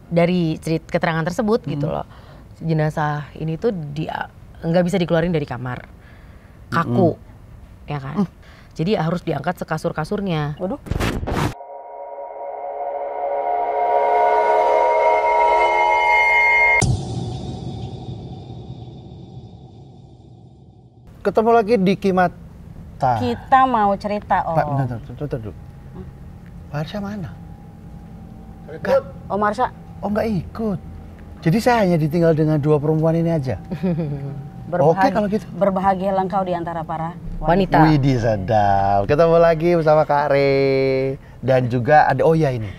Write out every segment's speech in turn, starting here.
dari keterangan tersebut gitu loh, jenazah ini tuh dia nggak bisa dikeluarin dari kamar, kaku, ya kan. Jadi harus diangkat sekasur-kasurnya. Waduh. Ketemu lagi di Kimata. Kita mau cerita, Pak, bentar dulu. Pak Harsha mana? Ikut. Oh Marsha? Oh nggak ikut. Jadi saya hanya ditinggal dengan 2 perempuan ini aja. Oke kalau gitu. Berbahagialah engkau di antara para Wanita. Widih sedap. Ketemu lagi bersama Kak Re. Dan juga ada, oh ya ini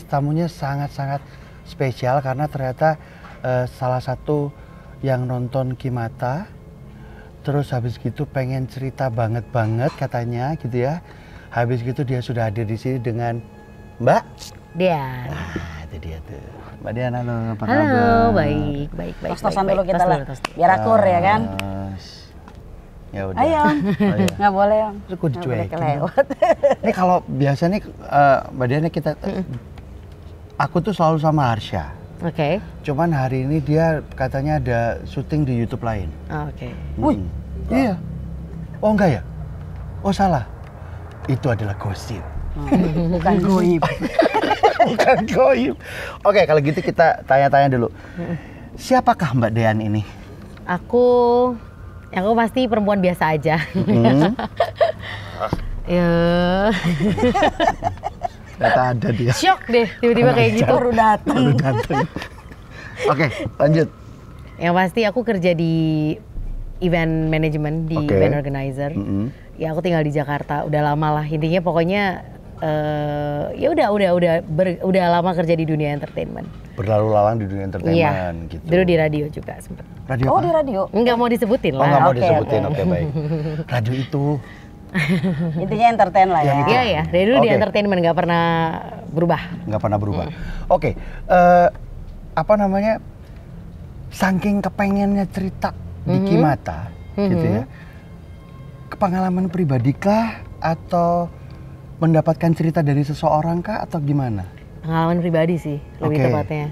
tamunya sangat-sangat spesial karena ternyata salah satu yang nonton Kimata. Terus habis gitu pengen cerita banget katanya gitu ya. Habis gitu dia sudah hadir di sini dengan Mbak Dian. Nah, itu dia tuh. Mbak Dian, halo, apa kabar? Halo, baik. Tos-tosan dulu kita lah, Tos. biar akur ya kan. Ya udah. Ayo, Oh, iya. nggak boleh Om. Terus gue dicuekin. Kelewat. Ini kalau biasa nih Mbak Dian kita, aku tuh selalu sama Harsha. Oke. Cuman hari ini dia katanya ada syuting di YouTube lain. Oke. Wih. Iya. Oh enggak ya? Oh salah. Itu adalah gosip. Bukan goib. Bukan goib. Oke, kalau gitu kita tanya-tanya dulu. Siapakah Mbak Dian ini? Aku pasti perempuan biasa aja. Ya. Ternyata ada dia. Shock deh tiba-tiba kayak gitu. Baru datang. Oke, lanjut. Yang pasti aku kerja di event management, di event organizer. Ya aku tinggal di Jakarta, udah lama lah. Intinya pokoknya ya udah lama kerja di dunia entertainment. Berlalu lalang di dunia entertainment gitu. Dulu di radio juga sempet. Radio Oh apa? di radio. Enggak mau disebutin lah. Oh nggak mau Oke, disebutin, oke. oke baik. Radio itu. Intinya entertain lah ya. Iya ya, dari dulu di Oke. entertainment nggak pernah berubah. Nggak pernah berubah. Oke, apa namanya? Saking kepengennya cerita di Kimata, gitu ya. Pengalaman pribadikah atau mendapatkan cerita dari seseorang kah atau gimana? Pengalaman pribadi sih lebih Oke. tepatnya.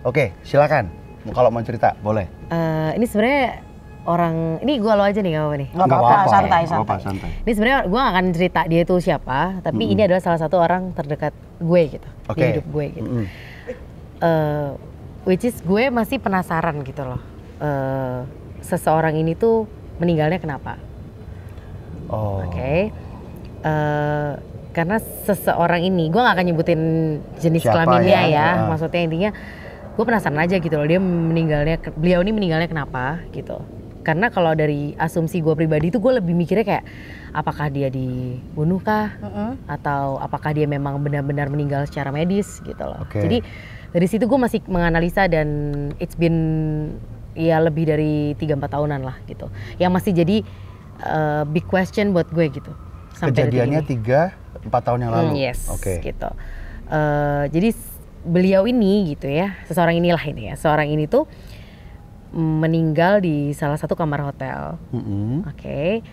Oke, silakan. Kalau mau cerita, boleh. Ini sebenarnya ini gua lo aja nih, nggak apa-apa nih. Nggak apa-apa, santai. Nggak apa-apa, santai. Ini sebenarnya gue gak akan cerita dia itu siapa, tapi ini adalah salah satu orang terdekat gue gitu, di hidup gue gitu. Which is gue masih penasaran gitu loh, seseorang ini tuh meninggalnya kenapa? Oh. Oke. Karena seseorang ini, gue gak akan nyebutin jenis Siapa kelaminnya ya? maksudnya intinya gue penasaran aja gitu loh, beliau ini meninggalnya kenapa gitu. Karena kalau dari asumsi gue pribadi tuh gue lebih mikirnya kayak apakah dia dibunuh kah, atau apakah dia memang benar-benar meninggal secara medis gitu loh. Oke. Jadi dari situ gue masih menganalisa dan it's been ya lebih dari 3-4 tahunan lah gitu. Yang masih jadi big question buat gue gitu. Sampai Kejadiannya detik ini. 3-4 tahun yang lalu. Yes, Oke. gitu. Jadi beliau ini gitu ya, seorang ini tuh meninggal di salah satu kamar hotel. Oke.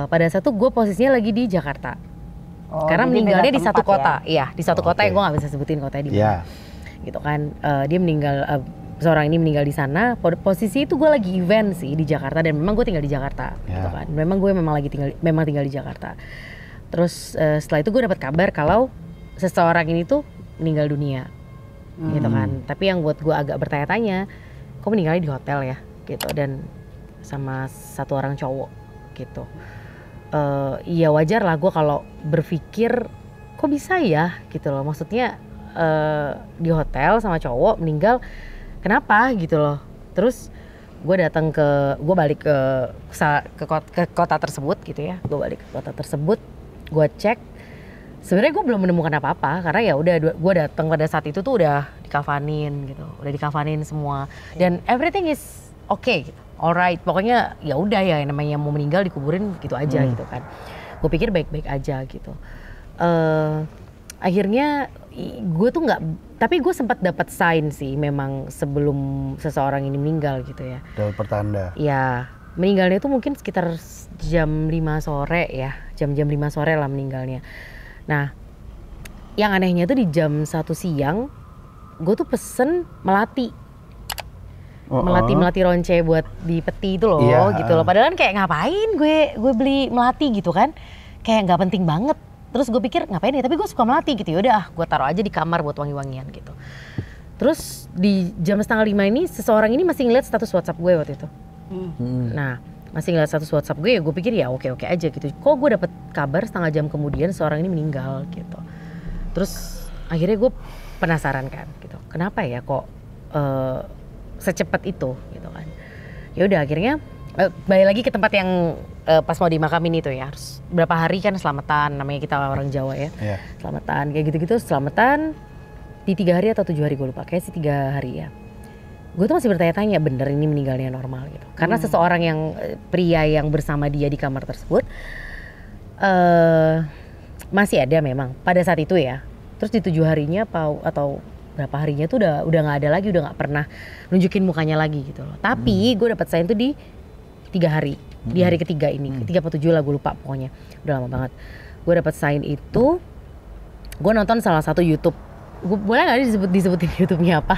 Pada saat itu gue posisinya lagi di Jakarta. Oh, Karena jadi meninggalnya beda di satu tempat kota. Iya, di satu kota Oke. yang gue gak bisa sebutin kotanya di mana. Iya. Gitu kan. Dia meninggal, seorang ini meninggal di sana. Posisi itu gue lagi event sih di Jakarta dan memang gue tinggal di Jakarta. Ya. Gitu kan. Memang gue tinggal di Jakarta. Terus setelah itu gue dapat kabar kalau seseorang ini tuh meninggal dunia. Gitu kan. Tapi yang buat gue agak bertanya-tanya, kok meninggalnya di hotel ya? Gitu, dan sama satu orang cowok gitu. Ya wajar lah gue kalau berpikir kok bisa ya gitu loh, maksudnya di hotel sama cowok meninggal kenapa gitu loh. Terus gue balik ke kota tersebut gitu ya, gue balik ke kota tersebut, gue cek. Sebenarnya gue belum menemukan apa-apa karena ya udah gue datang pada saat itu tuh udah dikafanin semua dan everything is okay gitu. Alright, pokoknya ya udah ya namanya mau meninggal dikuburin gitu aja gitu kan. Gue pikir baik-baik aja gitu. Akhirnya gue tuh tapi gue sempat dapat sign sih memang sebelum seseorang ini meninggal gitu ya. Dapat pertanda. Ya, meninggalnya tuh mungkin sekitar jam 5 sore ya, jam-jam 5 sore lah meninggalnya. Nah, yang anehnya tuh di jam 1 siang gue tuh pesen melati. Melati ronce buat di peti itu loh, gitu loh. Padahal kan kayak ngapain gue beli melati gitu kan, kayak nggak penting banget. Terus gue pikir ngapain ya, tapi gue suka melati gitu. Yaudah, gue taruh aja di kamar buat wangi-wangian gitu. Terus di jam 4:30 ini seseorang ini masih ngeliat status WhatsApp gue waktu itu. Nah, masih ngeliat status WhatsApp gue, gue pikir ya oke aja gitu. Kok gue dapet kabar setengah jam kemudian seorang ini meninggal gitu. Terus akhirnya gue penasaran kan gitu. Kenapa ya kok secepat itu gitu kan. Ya udah akhirnya balik lagi ke tempat yang pas mau dimakamin itu ya. Harus berapa hari kan selamatan, namanya kita orang Jawa ya. Selamatan kayak gitu-gitu, selamatan di 3 hari atau 7 hari gue lupa. Kayak sih 3 hari ya. Gue tuh masih bertanya-tanya bener ini meninggalnya normal gitu. Karena seseorang yang pria yang bersama dia di kamar tersebut masih ada memang pada saat itu ya. Terus di 7 harinya atau berapa harinya tuh udah nggak ada lagi, udah nggak pernah nunjukin mukanya lagi gitu loh. Tapi gue dapat sign tuh di 3 hari, di hari ketiga ini, 3 atau 7 lah gue lupa pokoknya, udah lama banget. Gue dapat sign itu, gue nonton salah satu YouTube. Gue boleh nggak disebutin YouTube-nya apa?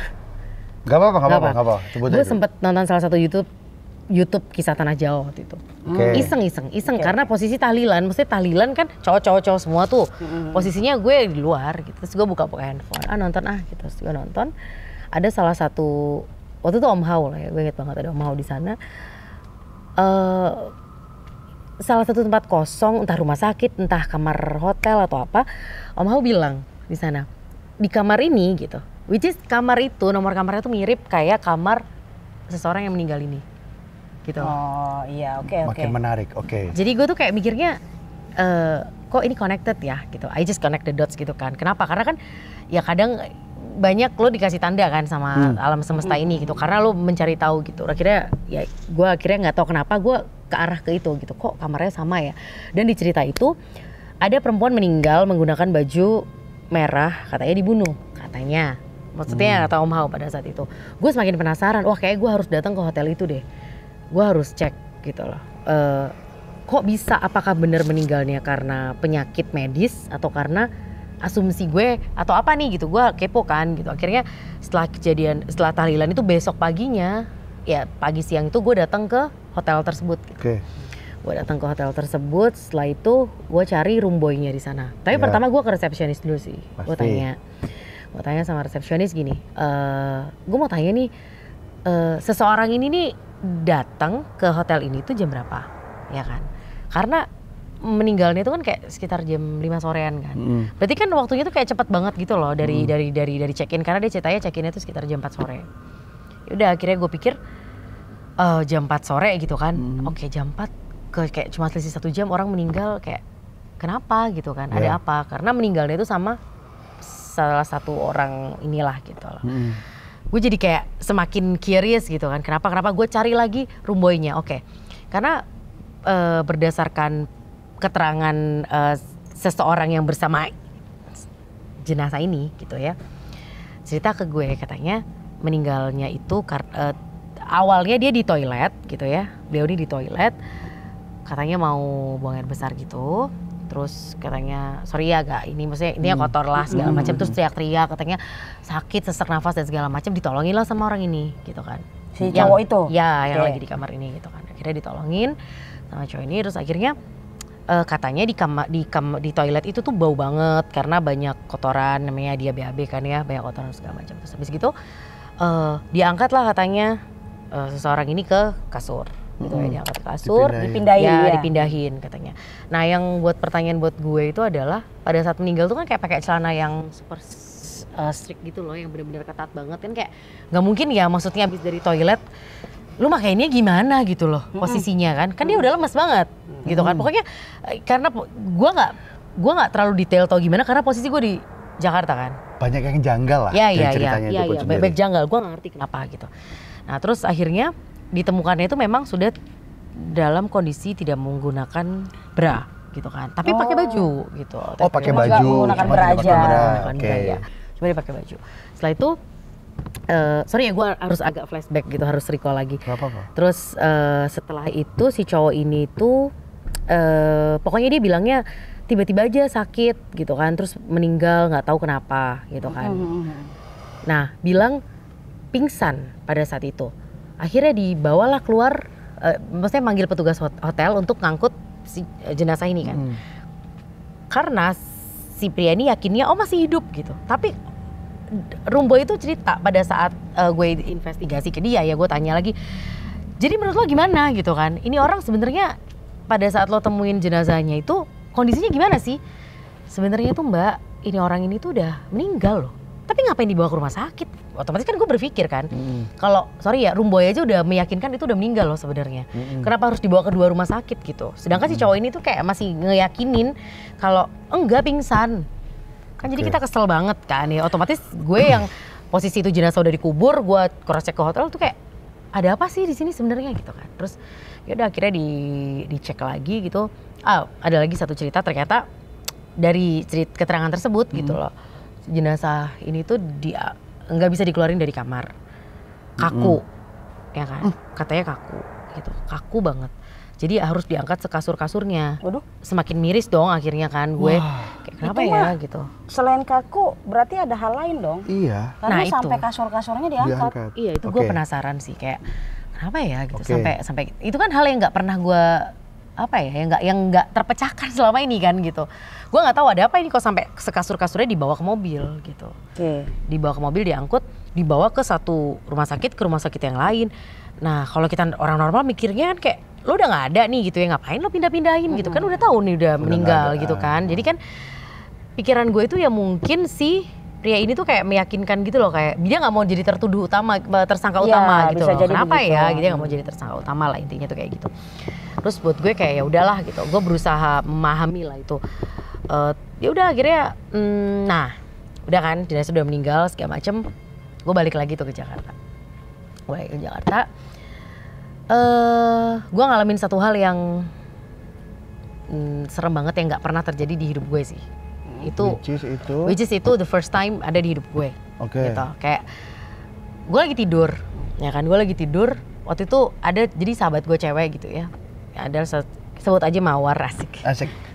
Gak apa-apa. Gue sempet nonton salah satu YouTube kisah tanah Jawa waktu itu. Iseng karena posisi tahlilan, maksudnya tahlilan kan cowok-cowok semua tuh. Posisinya gue di luar gitu. Terus gue buka handphone. Nonton gitu. Terus gue nonton. Ada salah satu waktu itu Om Hao lah ya. Gue inget banget ada Om Hao di sana. Salah satu tempat kosong, entah rumah sakit, entah kamar hotel atau apa. Om Hao bilang di sana, di kamar ini gitu. Which is kamar itu, nomor kamarnya tuh mirip kayak kamar seseorang yang meninggal ini. Gitu. Oh iya, oke. Makin menarik, oke. Jadi gue tuh kayak mikirnya kok ini connected ya gitu. I just connect the dots gitu kan. Kenapa? Karena kan ya kadang banyak lo dikasih tanda kan sama alam semesta ini gitu. Karena lo mencari tahu gitu. Akhirnya ya gue akhirnya nggak tahu kenapa gue ke arah ke itu gitu. Kok kamarnya sama ya? Dan di cerita itu ada perempuan meninggal menggunakan baju merah, katanya dibunuh, katanya. Maksudnya kata Om Hao pada saat itu. Gue semakin penasaran, wah kayak gue harus datang ke hotel itu deh. Gue harus cek gitu loh. Kok bisa, apakah benar meninggalnya karena penyakit medis atau karena asumsi gue atau apa nih gitu. Gue kepo kan gitu. Akhirnya setelah tahlilan itu besok paginya, ya pagi siang itu gue datang ke hotel tersebut gitu. Gue datang ke hotel tersebut, setelah itu gue cari room boy-nya di sana. Tapi pertama gue ke resepsionis dulu sih. Gue tanya sama resepsionis gini, gue mau tanya nih, seseorang ini nih datang ke hotel ini tuh jam berapa, ya kan? Karena meninggalnya itu kan kayak sekitar jam 5 sorean kan. Berarti kan waktunya tuh kayak cepet banget gitu loh dari check-in, karena dia ceritanya check-innya tuh sekitar jam 4 sore. Yaudah akhirnya gue pikir jam 4 sore gitu kan. Oke, jam 4 kayak cuma selisih 1 jam orang meninggal, kayak kenapa gitu kan? Ada apa? Karena meninggalnya itu sama salah satu orang inilah gitu loh. Gue jadi kayak semakin curious gitu kan. Kenapa gue cari lagi room boy-nya. Oke. Karena berdasarkan keterangan seseorang yang bersama jenazah ini gitu ya. Cerita ke gue katanya meninggalnya itu awalnya dia di toilet gitu ya. Beliau ini di toilet. Katanya mau buang air besar gitu. Terus katanya sorry ya agak ini maksudnya intinya kotor lah segala macam, terus teriak-teriak katanya sakit sesak nafas dan segala macam, ditolongin lah sama orang ini gitu kan, si cowok itu ya yang lagi di kamar ini gitu kan. Akhirnya ditolongin sama cowok ini, terus akhirnya katanya di toilet itu tuh bau banget karena banyak kotoran, namanya dia BAB kan ya, banyak kotoran segala macam. Terus habis gitu diangkat lah katanya seseorang ini ke kasur gitu ya, diangkat ke kasur, dipindahin katanya. Nah yang buat pertanyaan buat gue itu adalah pada saat meninggal tuh kan kayak pakai celana yang super strict gitu loh, yang benar-benar ketat banget kan, kayak nggak mungkin ya, maksudnya abis dari toilet lu makainya gimana gitu loh posisinya kan dia udah lemes banget gitu kan. Pokoknya karena gue nggak terlalu detail tau gimana karena posisi gue di Jakarta kan, banyak yang janggal lah ceritanya itu. Baik janggal, gue nggak ngerti kenapa gitu. Nah terus akhirnya ditemukannya itu memang sudah dalam kondisi tidak menggunakan bra gitu kan, tapi pakai baju gitu. Oh pakai baju, menggunakan bra aja. Cuma dia pakai baju. Setelah itu sorry ya gue harus agak flashback gitu, harus recall lagi. Apa-apa. Terus setelah itu si cowok ini tuh pokoknya dia bilangnya tiba-tiba aja sakit gitu kan, terus meninggal nggak tahu kenapa gitu kan. Nah, bilang pingsan pada saat itu. Akhirnya dibawalah keluar, maksudnya manggil petugas hotel untuk ngangkut si jenazah ini kan. Karena si pria ini yakinnya masih hidup gitu. Tapi Rumbo itu cerita pada saat gue investigasi ke dia, ya gue tanya lagi. Jadi menurut lo gimana gitu kan? Ini orang sebenarnya pada saat lo temuin jenazahnya itu kondisinya gimana sih? Sebenarnya tuh Mbak, ini orang ini tuh udah meninggal loh. Tapi ngapain dibawa ke rumah sakit? Otomatis kan gue berpikir kan, kalau sorry ya, Rumboy aja udah meyakinkan itu udah meninggal loh sebenarnya. Kenapa harus dibawa ke dua rumah sakit gitu? Sedangkan si cowok ini tuh kayak masih ngeyakinin kalau enggak, pingsan. Kan jadi kita kesel banget kan ya. Otomatis gue yang posisi itu jenazah udah dikubur, gue cross check ke hotel tuh kayak ada apa sih di sini sebenarnya gitu kan. Terus ya udah akhirnya dicek lagi gitu. Ada lagi satu cerita, ternyata dari keterangan tersebut gitu loh. Jenazah ini tuh dia nggak bisa dikeluarin dari kamar, kaku, ya kan? Katanya kaku, gitu, kaku banget. Jadi harus diangkat sekasur-kasurnya. Waduh. Semakin miris dong akhirnya kan gue. Kayak kenapa ya gitu? Selain kaku, berarti ada hal lain dong. Iya. Karena Nah, sampai itu. kasur-kasurnya diangkat. Iya, itu gue penasaran sih, kayak kenapa ya gitu. Sampai itu kan hal yang nggak pernah gue yang nggak terpecahkan selama ini kan gitu. Gue nggak tahu ada apa ini kok sampai sekasur-kasurnya dibawa ke mobil gitu. Dibawa ke mobil, diangkut, dibawa ke satu rumah sakit, ke rumah sakit yang lain. Nah kalau kita orang normal mikirnya kan kayak lo udah nggak ada nih gitu ya, ngapain lo pindah-pindahin gitu kan, udah tahu nih udah meninggal gitu kan. Jadi kan pikiran gue itu ya mungkin si pria ini tuh kayak meyakinkan gitu loh, kayak dia nggak mau jadi tersangka utama gitu loh. Kenapa begitu. ya? Dia nggak mau jadi tersangka utama lah, intinya tuh kayak gitu. Terus buat gue kayak ya udahlah gitu, gue berusaha memahami lah itu. Ya udah akhirnya, nah udah kan jenazah udah meninggal segala macem, gue balik lagi tuh ke Jakarta. Gue ngalamin satu hal yang serem banget yang nggak pernah terjadi di hidup gue sih. Which is itu the first time ada di hidup gue. Gitu. Kayak gue lagi tidur, ya kan? Gue lagi tidur. Waktu itu ada jadi sahabat gue cewek gitu ya. Ada sebut aja Mawar, asik.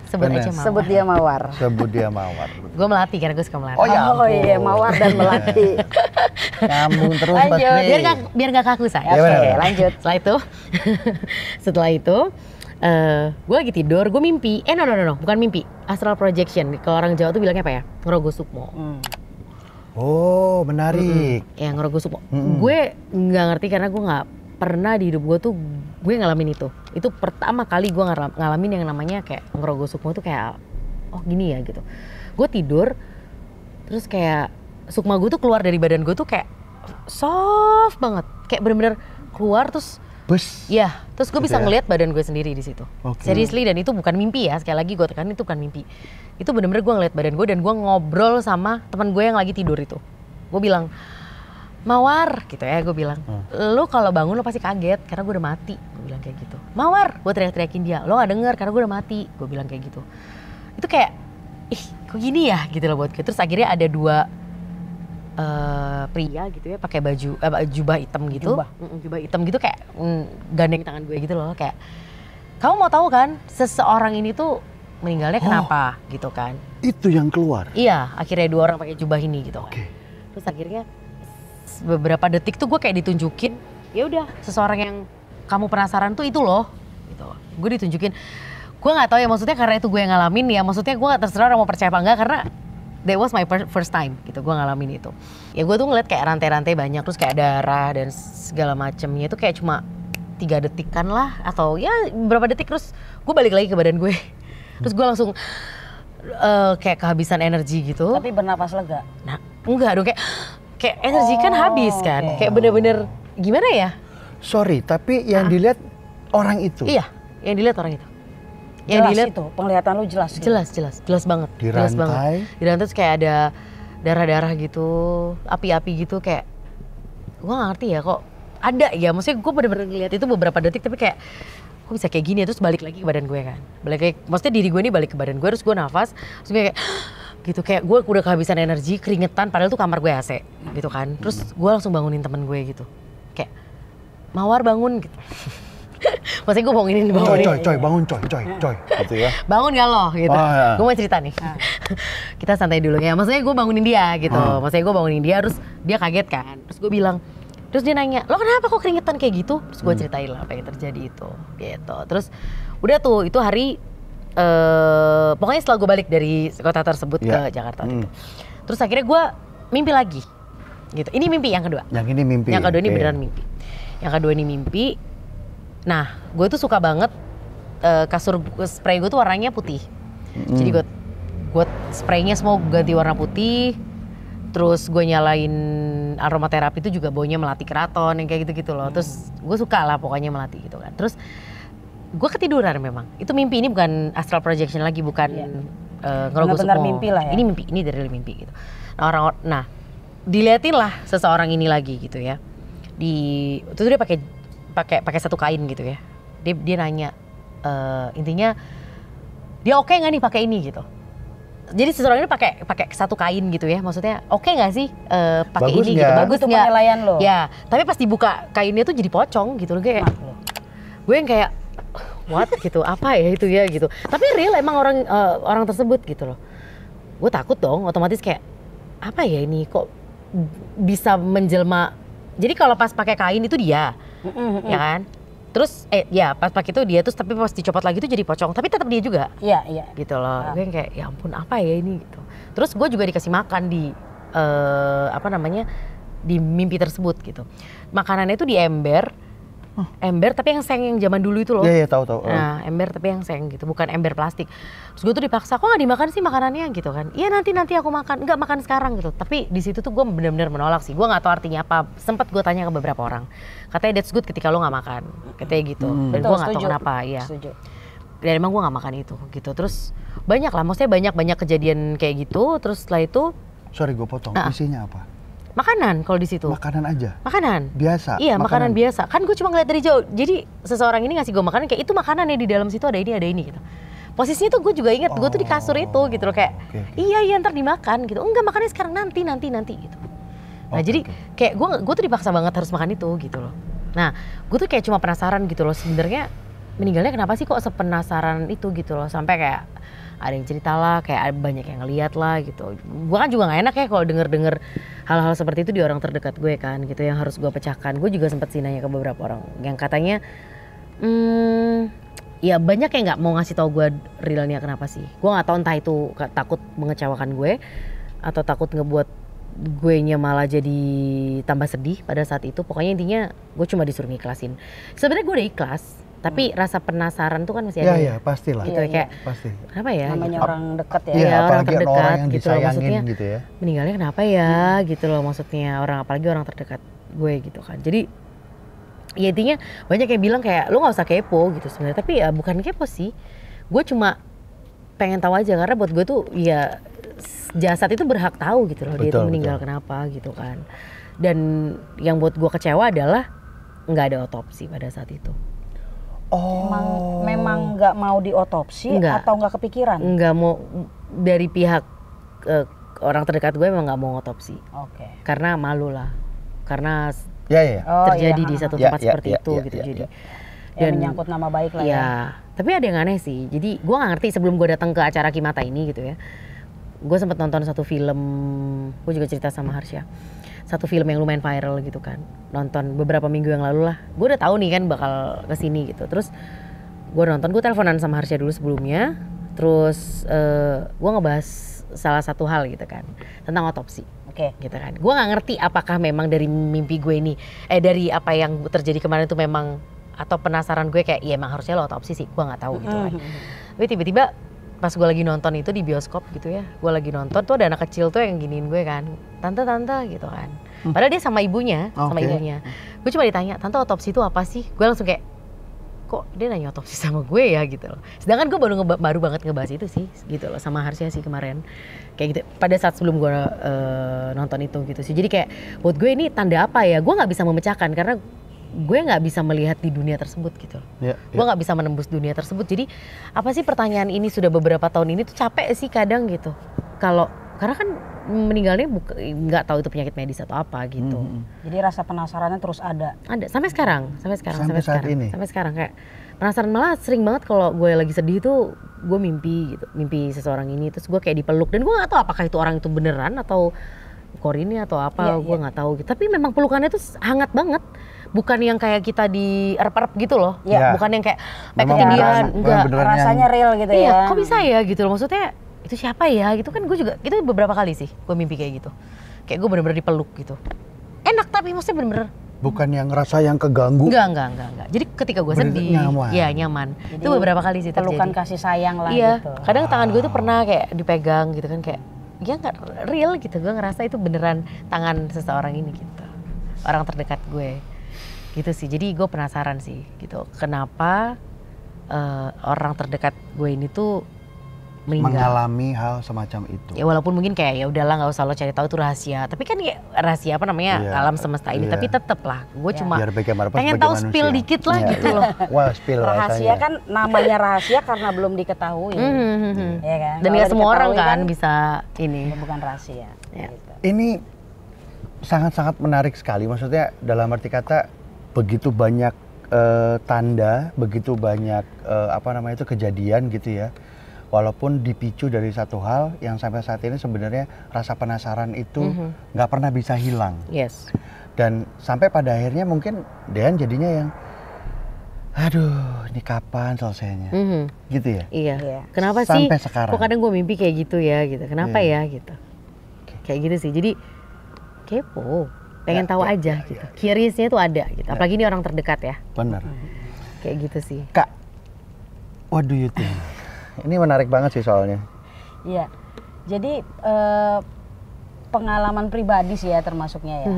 Sebut aja Mawar. Sebut dia Mawar. Sebut dia Mawar. Gue Melati karena gue suka Melati. Oh ya. Oh iya, Mawar dan Melati. Nyambung terus Mbak Lanjut. Tri. Biar gak kaku saya. Oke, lanjut. Setelah itu gue lagi tidur, gue mimpi. No, bukan mimpi. Astral projection. Kalau orang Jawa tuh bilangnya apa ya? Ngerogo sukmo. Oh, menarik. Ya, ngerogo sukmo. Gue nggak ngerti karena gue nggak pernah di hidup gue tuh gue ngalamin itu. Itu pertama kali gue ngalamin yang namanya kayak ngerogo sukmo tuh kayak oh gini ya gitu. Gue tidur, terus kayak sukma gue tuh keluar dari badan gue tuh kayak soft banget, kayak bener-bener keluar terus. Ya, terus gue bisa ngelihat badan gue sendiri di situ. Seriously, dan itu bukan mimpi ya. Sekali lagi gue tekan, itu bukan mimpi. Itu bener-bener gue ngelihat badan gue dan gue ngobrol sama teman gue yang lagi tidur itu. Gue bilang, Mawar, gitu ya. Gue bilang, lo kalau bangun lo pasti kaget karena gue udah mati. Gue bilang kayak gitu. Mawar, gue teriak-teriakin dia. Lo nggak denger karena gue udah mati. Gue bilang kayak gitu. Itu kayak, kok gini ya gitu loh buat gue. Terus akhirnya ada dua pria gitu ya, pakai jubah hitam gitu, jubah hitam gitu kayak gandeng tangan gue gitu loh, kayak kamu mau tahu kan seseorang ini tuh meninggalnya kenapa gitu kan? Itu yang keluar. Iya, akhirnya dua orang pakai jubah ini gitu. Terus akhirnya beberapa detik tuh gue kayak ditunjukin, ya udah seseorang yang kamu penasaran tuh itu loh, gitu. Gue ditunjukin, gue nggak tahu ya maksudnya karena itu gue yang ngalamin ya, maksudnya gue nggak terserah orang mau percaya apa enggak karena that was my first time gitu, gue ngalamin itu. Ya gue tuh ngeliat kayak rantai-rantai banyak, terus kayak darah dan segala macemnya itu kayak cuma 3 detikan lah, atau ya beberapa detik terus gue balik lagi ke badan gue. Terus gue langsung kayak kehabisan energi gitu. Tapi bernapas lega? Nah enggak dong, kayak energi kan habis kan, kayak bener-bener gimana ya? Sorry, tapi yang dilihat orang itu? Iya, yang dilihat orang itu. Yang dilihat itu, penglihatan lu jelas gitu? Jelas banget. Di jelas rantai? Banget. Di rantai terus kayak ada darah-darah gitu, api-api gitu, kayak gue gak ngerti ya kok ada ya, maksudnya gue bener-bener ngeliat itu beberapa detik tapi kayak kok bisa kayak gini ya, terus balik lagi ke badan gue kan, balik lagi, maksudnya diri gue ini balik ke badan gue, terus gue nafas, terus gue kayak gitu, kayak gue udah kehabisan energi, keringetan, padahal tuh kamar gue AC gitu kan, terus gue langsung bangunin temen gue gitu, kayak Mawar bangun gitu. Maksudnya gue bangunin. Coy, bangun coy, gitu ya. Bangun gak lo gitu. Oh, ya. Gue mau cerita nih. Kita santai dulu ya. Maksudnya gue bangunin dia gitu. Maksudnya gue bangunin dia terus Dia kaget kan, terus gue bilang, terus dia nanya, lo kenapa kok keringetan kayak gitu? Terus gue ceritain lah apa yang terjadi itu, gitu. Terus udah tuh, itu hari, pokoknya setelah gue balik dari kota tersebut ke Jakarta gitu. Terus akhirnya gue mimpi lagi, gitu. Ini mimpi yang kedua. Yang ini mimpi. Yang kedua ini beneran mimpi. Yang kedua ini mimpi. Nah, gue tuh suka banget kasur spray gue tuh warnanya putih. Jadi gue spraynya semua ganti warna putih. Terus gue nyalain aromaterapi itu juga baunya melati keraton yang kayak gitu-gitu loh. Terus gue suka lah pokoknya melati gitu kan. Terus gue ketiduran memang. Itu mimpi, ini bukan astral projection lagi, bukan benar-benar mimpi lah ya. Ini mimpi, ini dari mimpi gitu. Nah, diliatin lah seseorang ini lagi gitu ya. Itu dia pakai satu kain gitu ya. Dia nanya, intinya dia oke nggak nih pakai ini gitu. Jadi seseorang ini pakai satu kain gitu ya, maksudnya oke nggak sih pakai ini gitu, bagus itu nggak? penilaian lo. Ya, tapi pas dibuka kainnya tuh jadi pocong gitu loh, kayak gue yang kayak what gitu, apa ya itu ya gitu. Tapi real emang orang tersebut gitu loh. Gue takut dong, otomatis kayak apa ya ini kok bisa menjelma. Jadi kalau pas pakai kain itu dia, ya kan? Terus ya pas pakai itu dia, terus tapi pas dicopot lagi itu jadi pocong, tapi tetap dia juga. Iya. Gitu loh. Gue yang kayak ya ampun apa ya ini gitu. Terus gue juga dikasih makan di di mimpi tersebut gitu. Makanannya itu di ember. Ember tapi yang seng yang zaman dulu itu loh. Iya, tahu. Nah, ember tapi yang seng gitu, bukan ember plastik. Terus gue tuh dipaksa, kok nggak dimakan sih makanannya gitu kan? Iya nanti aku makan, nggak makan sekarang gitu. Tapi di situ tuh gue benar-benar menolak sih. Gue nggak tahu artinya apa. Sempat gue tanya ke beberapa orang, katanya that's good ketika lo nggak makan, katanya gitu. Dan gue nggak tahu kenapa. Ya. Dan emang gue nggak makan itu gitu. Terus banyak lah, maksudnya banyak kejadian kayak gitu. Terus setelah itu, sorry gue potong. Isinya apa? makanan kalau di situ. Makanan aja. Makanan. Biasa. Iya, makanan biasa. Kan gue cuma ngeliat dari jauh. Jadi seseorang ini ngasih gue makanan kayak itu makanan ya, di dalam situ ada ini gitu. Posisinya tuh gue juga inget, gue tuh di kasur itu gitu loh, kayak iya ntar dimakan gitu. Enggak, makannya sekarang nanti gitu. Nah jadi kayak gue tuh dipaksa banget harus makan itu gitu loh. Nah gue tuh kayak cuma penasaran gitu loh, sebenarnya meninggalnya kenapa sih kok sepenasaran itu gitu loh, sampai kayak ada yang cerita lah, kayak banyak yang ngeliat lah gitu. Gue kan juga gak enak ya kalau denger hal-hal seperti itu di orang terdekat gue kan gitu, yang harus gue pecahkan. Gue juga sempet sih nanya ke beberapa orang yang katanya ya banyak yang gak mau ngasih tahu gue realnya kenapa sih. Gue gak tahu, entah itu takut mengecewakan gue atau takut ngebuat gue nya malah jadi tambah sedih pada saat itu. Pokoknya intinya gue cuma disuruh ngikhlasin. Sebenarnya gue udah ikhlas, tapi rasa penasaran tuh kan masih ada. Iya, pastilah. Gitu kayak pasti. Kenapa ya? Namanya gitu. orang dekat ya. Iya, orang apalagi terdekat orang yang gitu loh, disayangin maksudnya gitu ya. meninggalnya kenapa ya gitu loh, maksudnya apalagi orang terdekat gue gitu kan. Jadi ya intinya banyak yang bilang kayak lu nggak usah kepo gitu sebenarnya, tapi ya bukan kepo sih. Gue cuma pengen tahu aja, karena buat gue tuh ya jasad itu berhak tahu gitu loh, dia itu meninggal kenapa gitu kan. Dan yang buat gue kecewa adalah nggak ada otopsi pada saat itu. Memang nggak mau diotopsi atau nggak kepikiran? Nggak mau, dari pihak orang terdekat gue memang nggak mau otopsi. Oke. Karena malu lah, karena terjadi di satu tempat seperti itu gitu. Jadi dan menyangkut nama baik lah ya. Tapi ada yang aneh sih. Jadi gue nggak ngerti, sebelum gue datang ke acara Kimata ini gitu ya, gue sempat nonton satu film, gue juga cerita sama Harsha, satu film yang lumayan viral gitu kan, nonton beberapa minggu yang lalu lah. Gue udah tahu nih kan bakal kesini gitu. Terus gue nonton, gue teleponan sama Harsha dulu sebelumnya. Terus gue ngebahas salah satu hal gitu kan, tentang otopsi. Gitu kan. Gue nggak ngerti apakah memang dari mimpi gue ini, dari apa yang terjadi kemarin itu memang, atau penasaran gue kayak iya emang harusnya lo otopsi sih, gue nggak tahu gitu kan. Tapi tiba-tiba pas gue lagi nonton itu di bioskop gitu ya, gue lagi nonton tuh ada anak kecil tuh yang giniin gue kan, tante gitu kan. Padahal dia sama ibunya, Gue cuma ditanya, tante otopsi itu apa sih? Gue langsung kayak, kok dia nanya otopsi sama gue ya gitu loh. Sedangkan gue baru banget ngebahas itu sih gitu loh sama Harsha sih kemarin. Kayak gitu, pada saat sebelum gue nonton itu gitu sih. Jadi kayak buat gue ini tanda apa ya? Gue nggak bisa memecahkan karena gue nggak bisa melihat di dunia tersebut gitu. Gue nggak bisa menembus dunia tersebut. Jadi apa sih pertanyaan ini sudah beberapa tahun ini tuh capek sih kadang gitu. Karena kan meninggalnya nggak tahu itu penyakit medis atau apa gitu. Jadi rasa penasarannya terus ada. Ada sampai sekarang. Sampai sekarang kayak penasaran, malah sering banget kalau gue lagi sedih tuh gue mimpi seseorang ini, terus gue kayak dipeluk dan gue nggak tahu apakah itu orang itu beneran atau skor ini atau apa, Iya, gue nggak tahu. Tapi memang pelukannya tuh hangat banget. Bukan yang kayak kita di erep-erep gitu loh. Iya. Bukan yang kayak Memang ketindihan, enggak. beneran Rasanya real gitu Iya, ya. kok bisa ya gitu loh. Maksudnya itu siapa ya gitu kan, gue juga itu beberapa kali sih gue mimpi kayak gitu. Kayak gue bener-bener dipeluk gitu. Enak tapi maksudnya bener-bener Bukan yang ngerasa yang keganggu. enggak. Jadi ketika gue Bener-bener sedih, nyaman. ya nyaman. Jadi, Itu beberapa kali sih pelukan terjadi. kasih sayang lah Iya, gitu. kadang tangan gue tuh pernah kayak dipegang gitu kan, kayak ya nggak real gitu. Gue ngerasa itu beneran tangan seseorang ini gitu, orang terdekat gue gitu sih. Jadi gue penasaran sih gitu, kenapa orang terdekat gue ini tuh meninggal. Mengalami hal semacam itu. Ya walaupun mungkin kayak ya udahlah nggak usah lo cari tahu itu rahasia, tapi kan ya rahasia apa namanya, Iya, alam semesta ini. iya. Tapi tetep lah, gue Iya. cuma Biar bagaimanapun pengen sebagai tahu spill manusia. dikit lah Iya, gitu iya. loh. Wah, spill Rahasia rasanya. kan namanya rahasia karena belum diketahui. Ya kan? Dan Kalau nggak semua orang diketahui kan bisa ini. ya bukan rahasia. Ya. Gitu. Ini sangat-sangat menarik sekali. Maksudnya dalam arti kata begitu banyak tanda, begitu banyak kejadian gitu ya. Walaupun dipicu dari satu hal yang sampai saat ini sebenarnya rasa penasaran itu nggak pernah bisa hilang. Yes. Dan sampai pada akhirnya mungkin Dean jadinya yang, aduh ini kapan selesainya, gitu ya. Iya. Iya. Kenapa Sampai sih? sekarang. Kok kadang gue mimpi kayak gitu ya gitu. Kenapa Iya. ya gitu. Kayak gitu sih. Jadi kepo, pengen Ya, tahu ya, aja ya, gitu. Curiousnya tuh ada gitu. Apalagi ini orang terdekat ya. Bener. Kayak gitu sih. Kak, what do you think? Ini menarik banget sih soalnya. Iya. Jadi pengalaman pribadi sih ya termasuknya ya.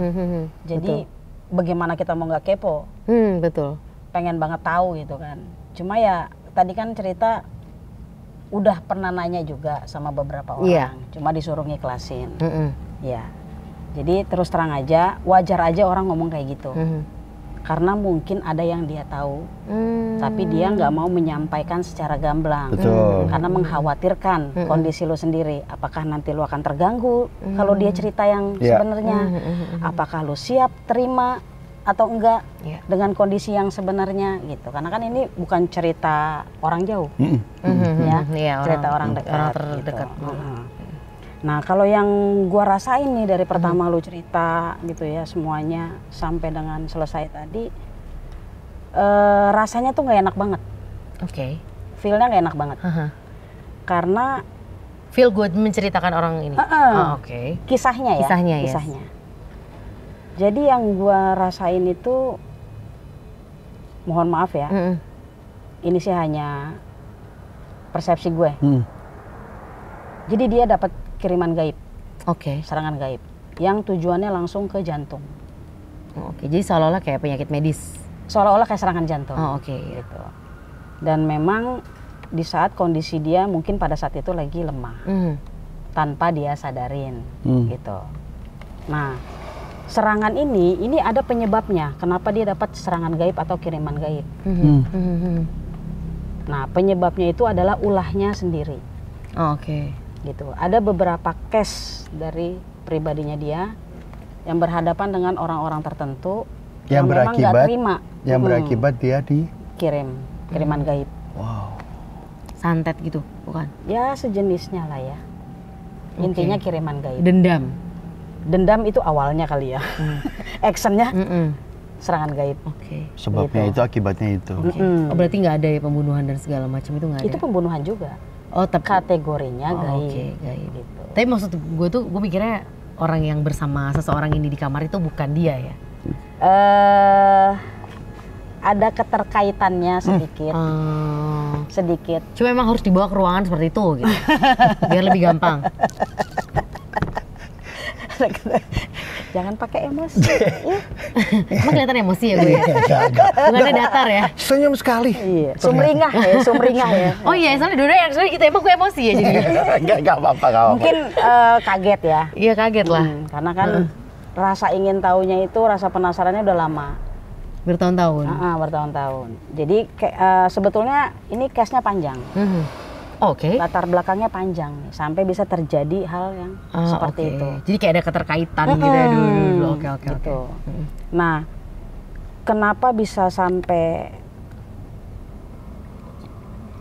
Jadi bagaimana kita mau nggak kepo? Betul. Pengen banget tahu gitu kan. Cuma ya tadi kan cerita udah pernah nanya juga sama beberapa orang. Iya. Cuma disuruh ngiklasin. Ya. Jadi terus terang aja, wajar aja orang ngomong kayak gitu. Karena mungkin ada yang dia tahu, tapi dia nggak mau menyampaikan secara gamblang. Betul. Karena mengkhawatirkan kondisi lo sendiri. Apakah nanti lo akan terganggu kalau dia cerita yang Iya. sebenarnya? Apakah lo siap terima atau enggak Iya. dengan kondisi yang sebenarnya gitu? Karena kan ini bukan cerita orang jauh, ya, Iya, cerita orang dekat. orang terdekat. Gitu. Nah, kalau yang gua rasain nih dari pertama lu cerita gitu ya semuanya sampai dengan selesai tadi, rasanya tuh nggak enak banget. Oke. Feel-nya nggak enak banget. Karena Feel good menceritakan orang ini. Oke. kisahnya ya. Kisahnya, yes. Jadi yang gua rasain itu, mohon maaf ya, ini sih hanya persepsi gue. Jadi dia dapat kiriman gaib, Oke. serangan gaib, yang tujuannya langsung ke jantung. Oke. Jadi seolah-olah kayak penyakit medis. Seolah-olah kayak serangan jantung. Oh, oke. Gitu. Dan memang di saat kondisi dia mungkin pada saat itu lagi lemah, tanpa dia sadarin, gitu. Nah, serangan ini ada penyebabnya. Kenapa dia dapat serangan gaib atau kiriman gaib? Nah, penyebabnya itu adalah ulahnya sendiri. Oke. Gitu. Ada beberapa case dari pribadinya dia yang berhadapan dengan orang-orang tertentu yang memang nggak terima, yang berakibat dia di kiriman gaib. wow. Santet gitu, bukan? Ya sejenisnya lah ya. Intinya kiriman gaib. Dendam. Dendam itu awalnya kali ya. Actionnya serangan gaib. Oke. Sebabnya Gitu. itu akibatnya itu. Oh, berarti nggak ada ya pembunuhan dan segala macam itu nggak ada? Itu pembunuhan juga. Oh, tapi Kategorinya gaib. Oke, gaib. Gitu. Tapi maksud gue mikirnya orang yang bersama seseorang ini di kamar itu bukan dia ya? Ada keterkaitannya sedikit. Sedikit. Cuma emang harus dibawa ke ruangan seperti itu gitu. Biar lebih gampang. Jangan pakai emosi. Emang kelihatan emosi ya gue? Enggak. Bukannya datar ya? Senyum sekali. Iya. Sumringah ya. Oh iya, soalnya dulu yang soalnya kita emang gue emosi ya jadi. Enggak apa-apa. Mungkin kaget ya. Iya kaget lah. Karena kan rasa ingin tahunya itu, rasa penasarannya udah lama. Bertahun-tahun. Bertahun-tahun. Jadi sebetulnya ini case-nya panjang. Oke. Latar belakangnya panjang nih, sampai bisa terjadi hal yang seperti oke. itu. Jadi kayak ada keterkaitan gitu ya dulu. Oke. Gitu. Nah, kenapa bisa sampai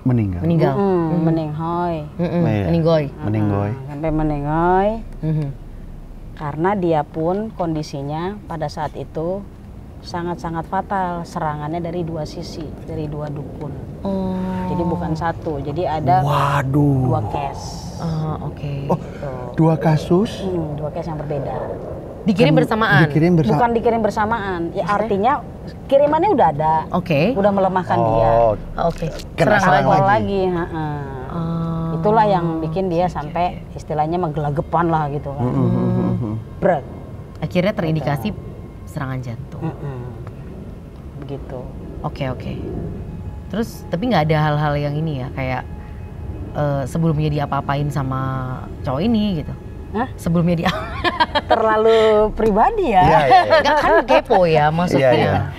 Meninggal. meninghoy? Iya. Meninggoy. Meninggoy. Sampai meninghoy. Karena dia pun kondisinya pada saat itu sangat-sangat fatal, serangannya dari dua sisi, dari dua dukun. Jadi bukan satu, jadi ada dua case. Oke. Oh, dua kasus? Dua case yang berbeda. Dikirim bersamaan? Bukan dikirim bersamaan, ya artinya kirimannya udah ada. Udah melemahkan dia. Oke. Serang lagi. Itulah yang bikin dia sampai istilahnya menggelagepan lah gitu kan. Berat. Akhirnya terindikasi serangan jantung. Begitu. Oke. Terus tapi nggak ada hal-hal yang ini ya kayak sebelumnya dia apa-apain sama cowok ini gitu? Hah? Sebelumnya dia terlalu pribadi ya? Nggak, kan kepo ya maksudnya.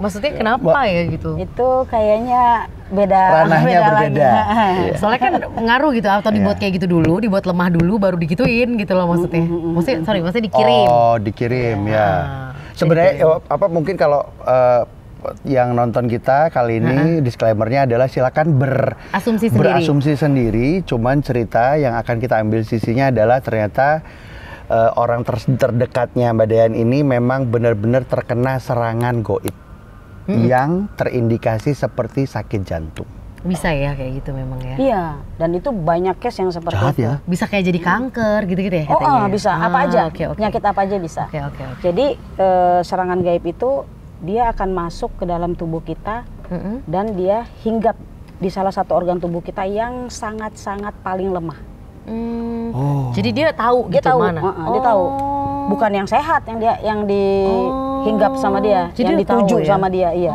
Maksudnya kenapa ya gitu? Itu kayaknya ranahnya berbeda. Soalnya kan ngaruh gitu, atau dibuat kayak gitu dulu, dibuat lemah dulu baru digituin gitu loh maksudnya. Maksudnya dikirim. Oh, dikirim ya. Sebenarnya mungkin kalau yang nonton kita kali ini disclaimer-nya adalah silakan berasumsi sendiri. Cuman cerita yang akan kita ambil sisinya adalah ternyata orang terdekatnya Mbak Dean ini memang benar-benar terkena serangan goib yang terindikasi seperti sakit jantung. Bisa ya kayak gitu memang ya? Iya, dan itu banyak case yang seperti itu. Ya? Bisa kayak jadi kanker gitu-gitu ya katanya? Bisa, apa aja, penyakit apa aja bisa. Jadi serangan gaib itu dia akan masuk ke dalam tubuh kita dan dia hinggap di salah satu organ tubuh kita yang sangat-sangat paling lemah. Jadi dia tahu gitu mana? Dia tahu. Bukan yang sehat yang dihinggap sama dia, jadi yang dituju sama dia, iya.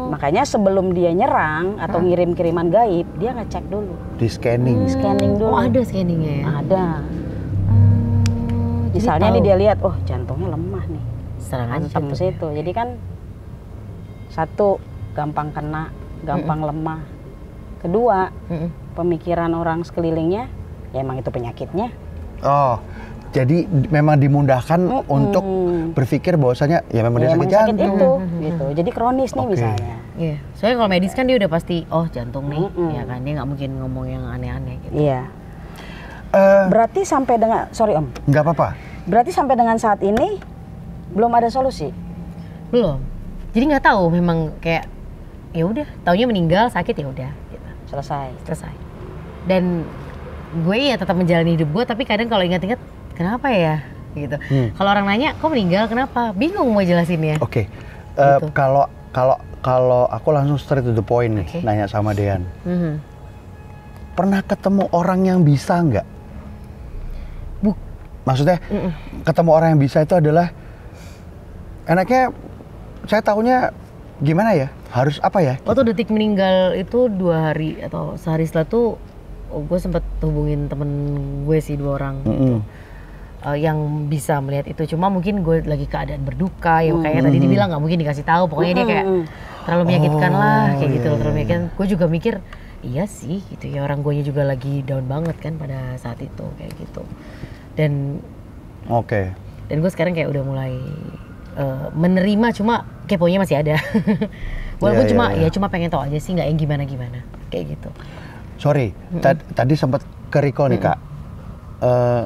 Makanya sebelum dia nyerang atau ngirim kiriman gaib, dia ngecek dulu. Di scanning. Scanning dulu. Oh, ada scanningnya ya? Ada. Misalnya nih dia lihat, oh jantungnya lemah nih. Serangan jantung situ. Jadi kan satu, gampang kena, gampang lemah. Kedua, pemikiran orang sekelilingnya, ya emang itu penyakitnya. Oh, jadi memang dimudahkan untuk berpikir bahwasanya ya memang dia sakit jantung. Itu, gitu. Jadi kronis nih misalnya. Iya. Soalnya kalau medis kan dia udah pasti, oh jantung nih, ya kan dia nggak mungkin ngomong yang aneh-aneh gitu. Iya. Berarti sampai dengan, sorry Om. Nggak apa-apa. Berarti sampai dengan saat ini belum ada solusi? Belum. Jadi nggak tahu, memang kayak ya udah, taunya meninggal sakit ya udah. Gitu. Selesai. Dan gue ya tetap menjalani hidup gue, tapi kadang kalau ingat-ingat kenapa ya gitu. Kalau orang nanya kok meninggal kenapa, bingung mau jelasinnya. Oke. Kalau aku langsung straight to the point nih, nanya sama Dean. Pernah ketemu orang yang bisa nggak? Maksudnya ketemu orang yang bisa itu adalah enaknya saya tahunya gimana ya? Harus apa ya? Waktu detik meninggal itu 2 hari atau sehari setelah tuh gue sempat hubungin temen gue sih 2 orang gitu. Yang bisa melihat itu, cuma mungkin gue lagi keadaan berduka ya kayaknya tadi dibilang nggak mungkin dikasih tahu, pokoknya dia kayak terlalu menyakitkan lah kayak gitu, terlalu menyakitkan. Gue juga mikir iya sih gitu ya, orang guanya juga lagi down banget kan pada saat itu kayak gitu. Dan dan gue sekarang kayak udah mulai menerima, cuma keponya masih ada. Walaupun cuma pengen tahu aja sih, nggak yang gimana kayak gitu. Sorry, tadi sempat ke-recall nih Kak,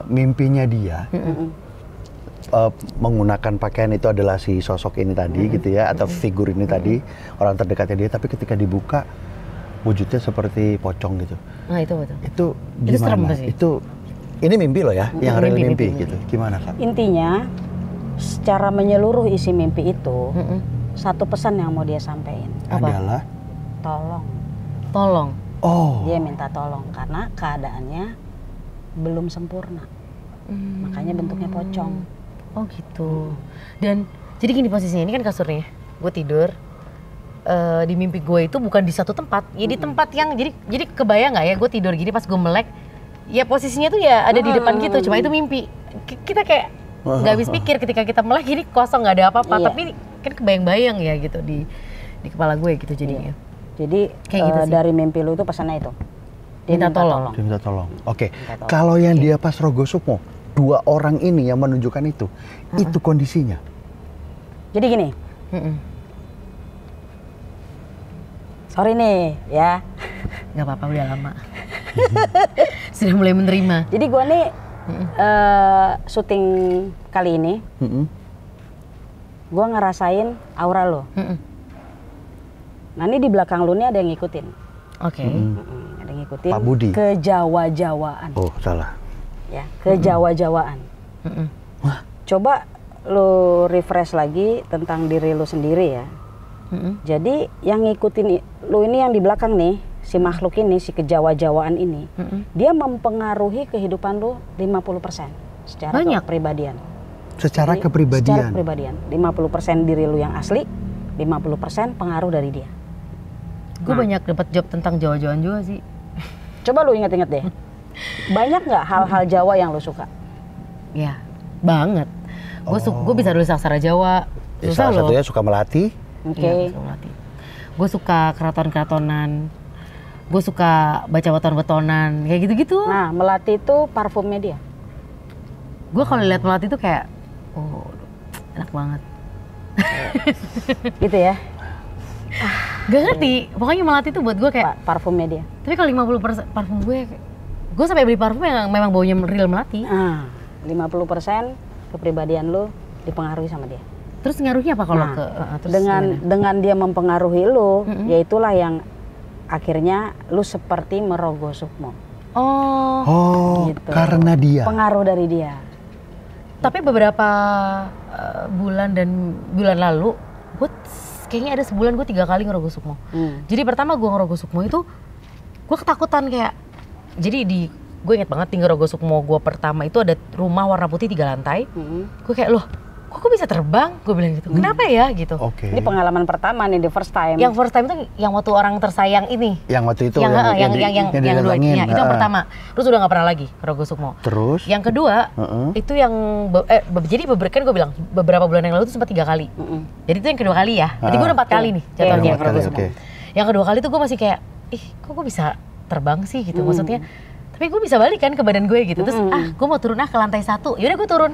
mimpinya dia menggunakan pakaian itu adalah si sosok ini tadi gitu ya, atau figur ini tadi, orang terdekatnya dia, tapi ketika dibuka wujudnya seperti pocong gitu. Nah itu betul. Itu gimana? Ini mimpi loh ya, yang real mimpi gitu. Gimana Kak? Intinya, secara menyeluruh isi mimpi itu, satu pesan yang mau dia sampaikan. Adalah? Tolong. Oh. Dia minta tolong karena keadaannya belum sempurna. Makanya bentuknya pocong. Oh gitu. Dan jadi gini posisinya, ini kan kasurnya. Gue tidur. Di mimpi gue itu bukan di satu tempat. Ya di tempat yang, jadi kebayang gak ya gue tidur gini pas gue melek. Ya posisinya tuh ya ada di depan gitu, cuma itu mimpi. Kita kayak gak habis pikir ketika kita melek ini kosong, gak ada apa-apa. Tapi kan kebayang-bayang ya gitu di kepala gue gitu jadinya. Jadi gitu dari mimpi lu itu pesannya itu. Dia minta tolong. Oke. Kalau yang dia pas Rogo Sukmo, 2 orang ini yang menunjukkan itu kondisinya. Jadi gini. Sorry nih ya. Gak apa-apa, udah lama. Sudah mulai menerima. Jadi gue nih syuting kali ini, gue ngerasain aura lo. Nah ini di belakang lu nih ada yang ngikutin. Oke. Ada yang ngikutin. Pak Budi. Kejawa-jawaan. Oh salah. Ya, kejawa-jawaan. Coba lu refresh lagi tentang diri lu sendiri ya. Jadi yang ngikutin lu ini yang di belakang nih, si makhluk ini, si kejawa-jawaan ini, dia mempengaruhi kehidupan lu 50% secara kepribadian. Secara Jadi, kepribadian. Secara kepribadian. 50% diri lu yang asli, 50% pengaruh dari dia. Gue banyak dapat job tentang Jawa-Jawaan juga sih. Coba lu inget-inget deh. Banyak nggak hal-hal Jawa yang lu suka? Ya, banget. Gue bisa nulis aksara Jawa. Susah Salah loh. satunya suka melatih. Oke. Gue suka keraton-keratonan. Gue suka baca weton-wetonan, kayak gitu-gitu. Nah, melati itu parfumnya dia. Gue kalau lihat melati itu kayak, oh, enak banget. Gitu ya. Gak ngerti, pokoknya melati itu buat gue kayak Parfumnya dia. Tapi kalau 50% parfum gue sampai beli parfum yang memang baunya real melati. 50% kepribadian lu dipengaruhi sama dia. Terus ngaruhnya apa kalau dengan dia mempengaruhi lu, yaitulah yang akhirnya lu seperti Merogo Sukmo. Oh, gitu. Karena dia. Pengaruh dari dia. Tapi beberapa bulan lalu, gue kayaknya ada sebulan gue 3 kali ngerogo Sukmo. Jadi pertama gue ngerogo Sukmo itu, gue ketakutan kayak, jadi gue inget banget di ngerogo Sukmo gue pertama itu ada rumah warna putih 3 lantai. Gue kayak loh, kok bisa terbang? Gue bilang gitu. Kenapa ya gitu? Ini pengalaman pertama nih, the first time. Yang first time itu yang waktu orang tersayang ini. Yang waktu itu yang dua, dililangin. itu yang pertama. Terus udah nggak pernah lagi ngerogo Sukmo. Terus? Yang kedua itu yang jadi kan gue bilang beberapa bulan yang lalu itu sempat 3 kali. Jadi itu yang kedua kali ya. Jadi gue udah 4 kali nih jatuhnya ngerogo Sukmo. Yang kedua kali itu gue masih kayak, kok gue bisa terbang sih gitu. Maksudnya, tapi gue bisa balik kan ke badan gue gitu. Terus gue mau turun ke lantai 1. Yaudah gue turun.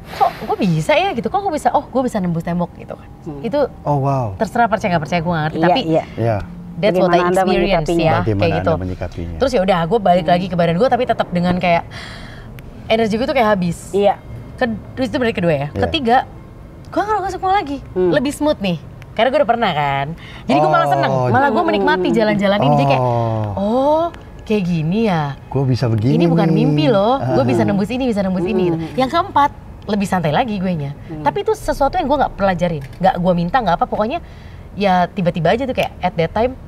Kok gue bisa ya gitu, kok gue bisa, gue bisa nembus tembok gitu kan. Itu terserah percaya nggak percaya, gue nggak ngerti. Tapi that's what I experience ya, kayak gitu. Terus ya udah, gue balik lagi ke badan gue, tapi tetap dengan kayak energi gue tuh kayak habis. Terus itu berarti kedua ya. Ketiga, gue nggak Sukmo lagi, lebih smooth nih. Karena gue udah pernah kan. Jadi gue malah seneng, malah gue menikmati jalan-jalan ini. Jadi kayak, kayak gini ya. Gue bisa begini. Ini bukan mimpi loh, gue bisa nembus ini, bisa nembus ini. Gitu. Yang keempat, lebih santai lagi gue nya. Tapi itu sesuatu yang gue nggak pelajarin, nggak gue minta, nggak apa, pokoknya ya tiba-tiba aja tuh kayak at that time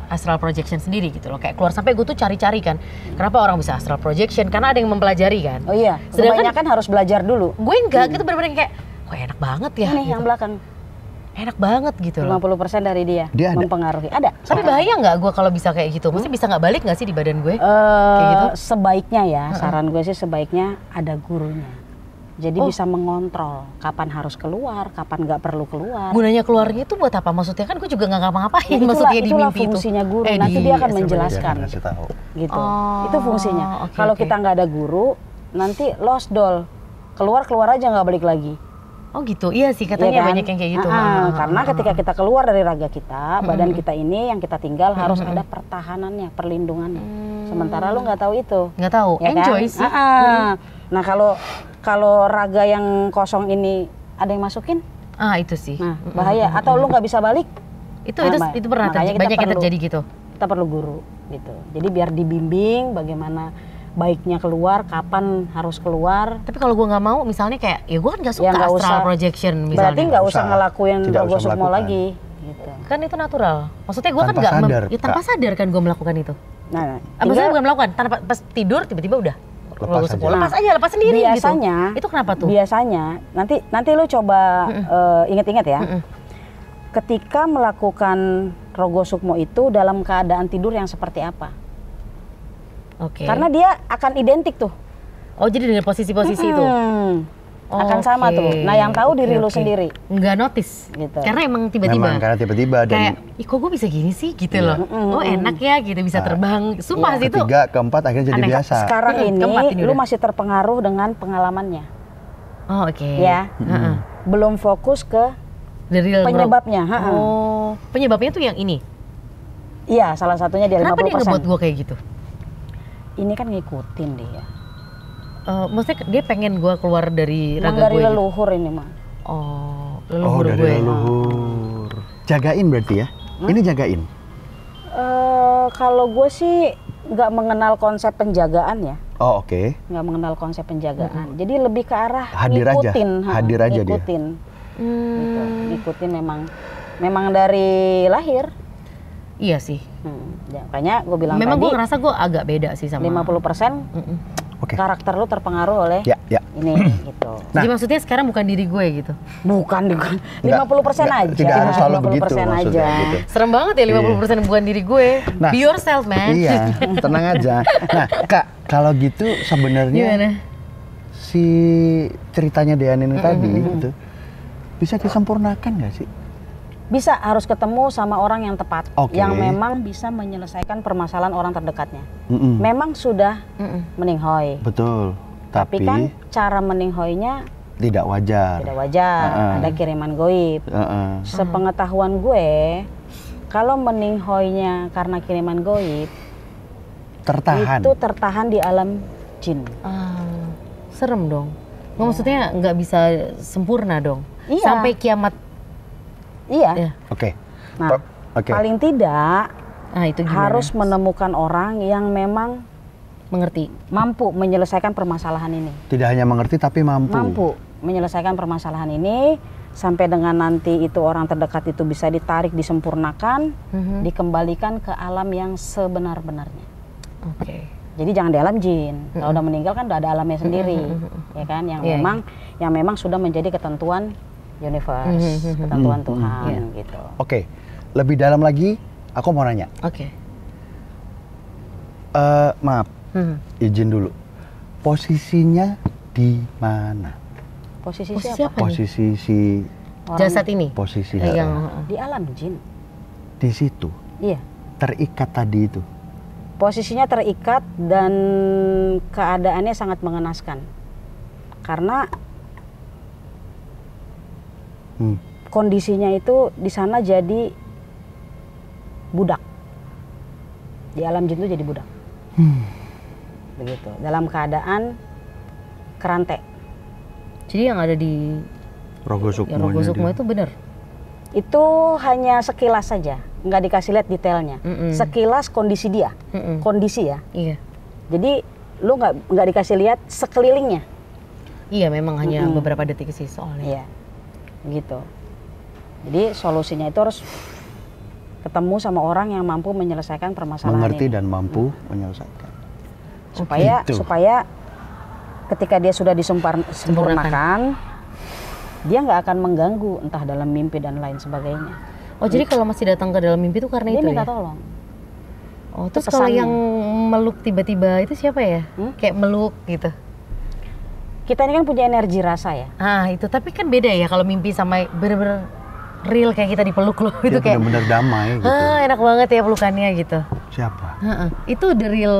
astral projection sendiri gitu loh, kayak keluar. Sampai gue tuh cari-cari kan, kenapa orang bisa astral projection, karena ada yang mempelajari kan. Sedangkan kan harus belajar dulu. Gue enggak, gitu bener-bener kayak, kok enak banget ya. Ini gitu. yang belakang. Enak banget gitu loh. 50% dari dia mempengaruhi. Ada. Tapi bahaya nggak gue kalau bisa kayak gitu? Maksudnya bisa nggak balik nggak sih di badan gue? Kayak gitu? Sebaiknya ya, saran gue sih sebaiknya ada gurunya. Jadi bisa mengontrol kapan harus keluar, kapan nggak perlu keluar. Gunanya keluarnya itu buat apa? Maksudnya kan gue juga nggak ngapa-ngapain. Maksudnya di mimpi itu. Fungsinya guru. Nanti dia akan menjelaskan. Gitu. Itu fungsinya. Kalau kita nggak ada guru, nanti lost doll. Keluar aja nggak balik lagi. Oh gitu, iya sih katanya banyak yang kayak gitu. Karena ketika kita keluar dari raga kita, badan kita ini yang kita tinggal harus ada pertahanannya, perlindungannya. Sementara lu nggak tahu itu. Nggak tahu, ya enjoy kan? sih. Nah kalau raga yang kosong ini ada yang masukin, itu sih. Bahaya. Atau lu nggak bisa balik? Itu pernah banyak yang terjadi gitu. Kita perlu guru gitu. Jadi biar dibimbing bagaimana baiknya keluar, kapan harus keluar. Tapi kalau gue nggak mau, misalnya kayak, ya gue kan nggak suka astral projection misalnya. Berarti nggak usah ngelakuin Rogo Sukmo lagi. Gitu. Kan itu natural. Maksudnya gue kan nggak tanpa sadar kan gue melakukan itu. Maksudnya bukan melakukan, tanpa pas tidur tiba-tiba udah. Lepas sendiri biasanya, gitu. Itu kenapa tuh? Biasanya, nanti lu coba inget-inget ya. Ketika melakukan Rogo Sukmo itu dalam keadaan tidur yang seperti apa? Karena dia akan identik tuh. Oh, jadi dengan posisi-posisi itu? Akan sama tuh. Nah, yang tahu diri lu sendiri. Nggak notice gitu. Karena emang tiba-tiba. Karena tiba-tiba dan kayak, kok gue bisa gini sih gitu loh. Oh, enak ya gitu, bisa terbang. Sumpah sih itu. Ketiga, keempat akhirnya jadi biasa. Sekarang ini lu masih terpengaruh dengan pengalamannya. Oh, oke. Ya. Belum fokus ke penyebabnya. Penyebabnya tuh yang ini? Iya, salah satunya dia 50%. Kenapa dia ngebuat gue kayak gitu? Ini kan ngikutin dia. Maksudnya dia pengen gue keluar dari Emang raga dari gue. leluhur ini mah. Leluhur dari gue. leluhur. Jagain berarti ya? Ini jagain? Kalau gue sih nggak mengenal konsep penjagaan ya. Oh oke. Nggak mengenal konsep penjagaan. Jadi lebih ke arah Hadir aja? ngikutin. Hadir aja dia? Ngikutin. Gitu. Ngikutin memang dari lahir. Iya sih. Ya, makanya gue bilang Memang tadi gue ngerasa gue agak beda sih sama 50% Oke. karakter lu terpengaruh oleh Ya. ini gitu. Jadi maksudnya sekarang bukan diri gue gitu. Bukan 50% aja. Tidak harus selalu begitu 50% maksudnya, aja. gitu. Serem banget ya 50% bukan diri gue. Nah, Be yourself, man. Iya, tenang aja. Nah, Kak, kalau gitu Gimana? sebenarnya si ceritanya Dean ini tadi itu bisa disempurnakan nggak sih? Bisa, harus ketemu sama orang yang tepat, Oke. yang memang bisa menyelesaikan permasalahan orang terdekatnya. Mm-mm. Memang sudah meninghoy, Betul. tapi kan cara meninghoynya tidak wajar. tidak wajar, ada kiriman goib. Sepengetahuan gue, kalau meninghoynya karena kiriman goib, Tertahan. itu tertahan di alam jin. Serem dong. Nggak, maksudnya nggak bisa sempurna dong. Iya. Sampai kiamat. Iya. Ya. Oke. Nah, Oke. paling tidak Nah itu gimana? harus menemukan orang yang memang mengerti. mampu menyelesaikan permasalahan ini. Tidak hanya mengerti tapi mampu. Mampu menyelesaikan permasalahan ini sampai dengan nanti itu orang terdekat itu bisa ditarik, disempurnakan, dikembalikan ke alam yang sebenar-benarnya. Oke. Jadi jangan di alam jin. Kalau udah meninggal kan udah ada alamnya sendiri, ya kan? Yang memang sudah menjadi ketentuan universe, ketentuan Tuhan, gitu. Oke. Lebih dalam lagi, aku mau nanya. Oke. Maaf, izin dulu. Posisinya di mana? Posisi Posisi siapa? apa nih? Posisi si Orang Jasad ini? posisi yang di alam jin. di situ Iya. terikat tadi itu. Posisinya terikat dan keadaannya sangat mengenaskan. Karena kondisinya itu di sana jadi budak. Di alam jin itu jadi budak. Begitu. Dalam keadaan kerante. jadi yang ada di Rogo Sukmo. Rogo Sukmo itu benar. Itu hanya sekilas saja, nggak dikasih lihat detailnya. Sekilas kondisi dia, kondisi ya. Iya. Jadi lu nggak dikasih lihat sekelilingnya. Iya, memang hanya beberapa detik sih soalnya. Iya, gitu. Jadi solusinya itu harus ketemu sama orang yang mampu menyelesaikan permasalahan Mengerti ini. dan mampu menyelesaikan. Supaya ketika dia sudah disempurnakan, dia nggak akan mengganggu entah dalam mimpi dan lain sebagainya. Oh, jadi kalau masih datang ke dalam mimpi itu karena Dia itu minta ya? tolong. Oh, terus kalau pesannya. yang meluk tiba-tiba itu siapa ya? Kayak meluk gitu. Kita ini kan punya energi rasa ya. Ah, itu tapi kan beda ya kalau mimpi sama bener-bener real kayak kita dipeluk loh. Itu Dia kayak benar-benar damai gitu. enak banget ya pelukannya gitu. Siapa? Itu the real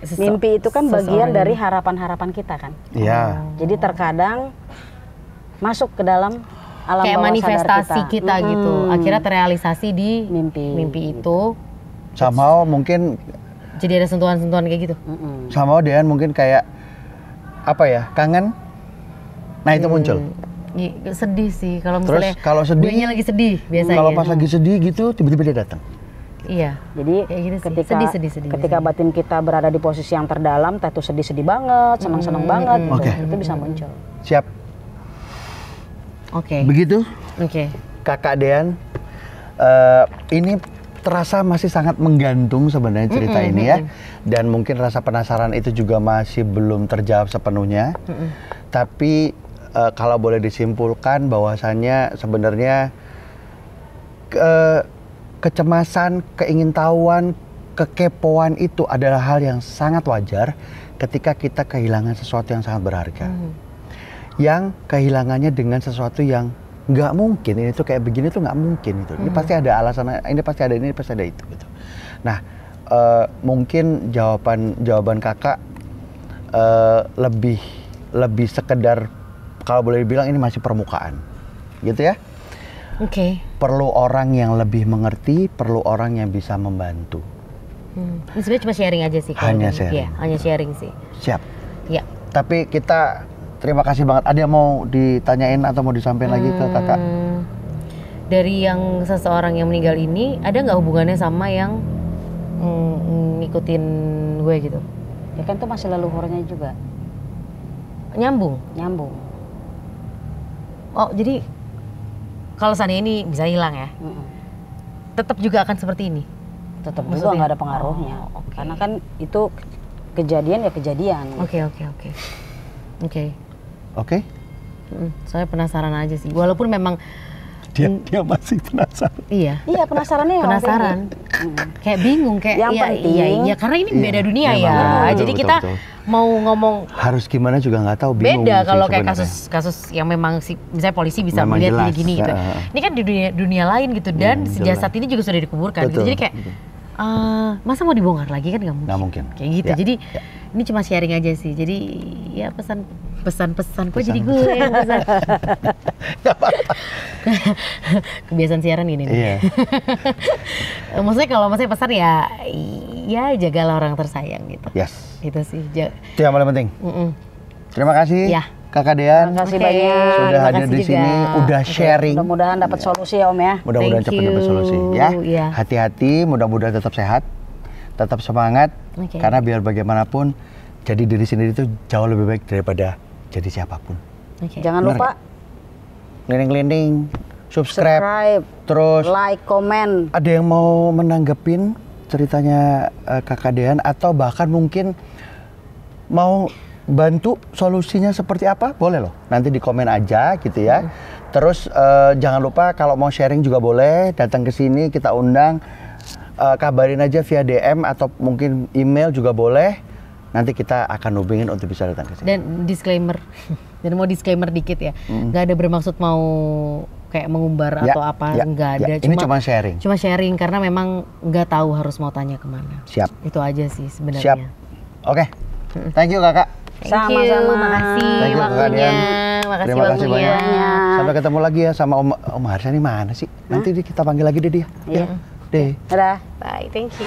Mimpi itu kan bagian seseorang dari ini. harapan-harapan kita kan. Iya. Jadi terkadang masuk ke dalam alam kayak bawah manifestasi sadar kita gitu. Akhirnya terrealisasi di Mimpi. itu. Somehow mungkin Jadi ada sentuhan-sentuhan kayak gitu. somehow Dean mungkin kayak apa ya? Kangen. Nah, itu muncul. Sedih sih kalau Terus misalnya kalau sedih, guenya lagi sedih biasanya. kalau pas lagi sedih gitu tiba-tiba dia datang. Iya. Jadi Kayak gitu sih. Sedih ketika biasanya. batin kita berada di posisi yang terdalam, entah itu sedih-sedih banget, senang-senang banget, Oke. itu bisa muncul. Siap. Oke. Begitu Oke. Kakak Dean, ini terasa masih sangat menggantung sebenarnya cerita ini ya. Dan mungkin rasa penasaran itu juga masih belum terjawab sepenuhnya. Tapi kalau boleh disimpulkan bahwasannya sebenarnya kecemasan, keingintahuan, kekepoan itu adalah hal yang sangat wajar ketika kita kehilangan sesuatu yang sangat berharga. Yang kehilangannya dengan sesuatu yang nggak mungkin, ini tuh kayak begini tuh nggak mungkin itu. Ini pasti ada alasan, ini pasti ada ini, pasti ada itu gitu. Nah, mungkin jawaban kakak lebih sekedar kalau boleh dibilang ini masih permukaan, gitu ya. Oke. Perlu orang yang lebih mengerti, perlu orang yang bisa membantu. Ini sebenarnya cuma sharing aja sih. Hanya sharing. Ya, hanya sharing sih. Siap. Ya. Tapi kita terima kasih banget. Ada yang mau ditanyain atau mau disampaikan lagi ke kakak? Dari yang seseorang yang meninggal ini, ada nggak hubungannya sama yang ngikutin gue gitu? Ya kan itu masih leluhurnya juga. Nyambung. Oh, jadi kalau seandainya ini bisa hilang ya, tetap juga akan seperti ini? Tetap juga nggak ada pengaruhnya. Okay. Karena kan itu kejadian ya kejadian. Oke. Saya penasaran aja sih. Walaupun memang dia masih penasaran. Iya. Iya penasarannya. Penasaran. Kayak bingung kayak. Yang penting. Iya. Karena ini beda dunia ya. Betul, Jadi kita mau ngomong harus gimana juga nggak tahu. Bingung beda sih kalau kayak sebenarnya. kasus yang memang misalnya polisi bisa Memang melihat jelas. gini gitu. Ini kan di dunia lain gitu dan jasad ini juga sudah dikuburkan. Gitu. Jadi kayak masa mau dibongkar lagi kan nggak mungkin. Kayak gitu. Ya. Jadi ini cuma sharing aja sih. Jadi ya pesan-pesan kok jadi gue yang pesan. Kebiasaan siaran gini nih. Iya. Maksudnya kalau pesan ya jagalah orang tersayang gitu. Yes. Itu sih. Itu yang paling penting. Terima kasih. Ya. Kakak Dean. Terima kasih banyak. Sudah hadir di sini, udah sharing. Mudah-mudahan dapat solusi ya Om ya. Mudah-mudahan Thank cepat dapat you. solusi ya. Iya. Hati-hati, mudah-mudahan tetap sehat, tetap semangat. Oke. Karena biar bagaimanapun jadi diri sendiri itu jauh lebih baik daripada jadi siapapun. Oke. Jangan Bener lupa Ngeling-ngeling, subscribe, terus like, komen. ada yang mau menanggepin ceritanya Kakak Dean atau bahkan mungkin mau bantu solusinya seperti apa, boleh loh. Nanti di komen aja gitu ya. Terus jangan lupa kalau mau sharing juga boleh, datang ke sini kita undang. Kabarin aja via DM atau mungkin email juga boleh. Nanti kita akan hubungin untuk bisa datang ke sini. Dan disclaimer, dan mau disclaimer dikit ya, nggak ada bermaksud mau kayak mengumbar atau apa, nggak ada. Ini cuma sharing. Cuma sharing karena memang nggak tahu harus mau tanya kemana. Siap. Itu aja sih sebenarnya. Siap. Oke. Thank you kakak. Sama-sama. Makasih Thank you, Kakak waktunya. Dian. Makasih Terima kasih waktunya. banyak. Sampai ketemu lagi ya sama Om Harsha, ini mana sih? Nanti kita panggil lagi deh dia. Iya. Deh. Dadah. Bye, thank you.